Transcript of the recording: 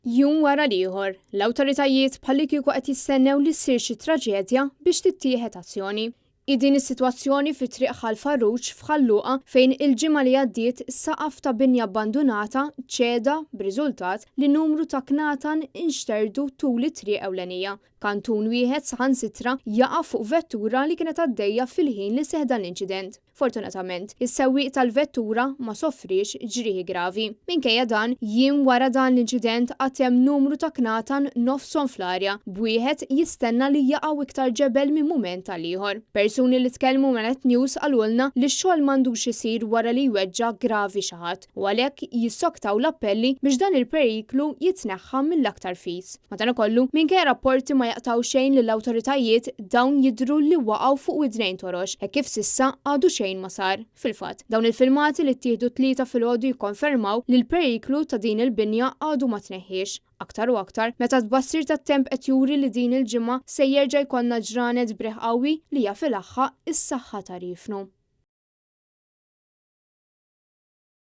Jum wara l-ieħor, l-awtoritajiet bħalli kieku qed jistennew li ssir xi traġedja biex tittieħed azzjoni. Din is-sitwazzjoni fi triq Ħal-Farruġ f'Ħalluqa fejn il-ġimgħa li għaddiet saqaf ta' binja abbandunata ċeda b'riżultat li numru ta' knatan inxterdu tul it-triq ewlenija. Kantun wieħed saħansitra jaqa' fuq vettura li kienet għaddejja fil-ħin li seħda l-inċident. Fortunatament, is-sewwieq tal-vettura ma sofrix ġrieħi gravi. Minkejja dan, jiem wara dan l-inċident għad hemm numru ta' knatan nofshom fl-arja, b'wieħed jistenna li jaqgħu iktar ġebel minn mument għal ieħor. Persuni li tkellmu ma' Net News qalulna li x-xogħol m'għandux isir wara li jweġġa' gravi xi ħadd u għalhekk jissoktaw l-appelli biex dan il-periklu jitneħħa mill-aktar fis. Madankollu, minkejja rapporti ma jaqtaw xejn lill-awtoritajiet dawn jidhru li waqgħu fuq widnejn torox, hekk kif s'issa għadu xejn ma sar. Fil-fatt, dawn il-filmati li ttieħdu 3 filgħodu jikkonfermaw li l-periklu ta' din il-binja għadu ma tneħħiex. Aktar u aktar, meta tbassir tat-temp qed juri li din il-ġimgħa se jerġa' jkollna ġranet brieħ qawwi li hija fil-aħħar is-saħħa tarifnu.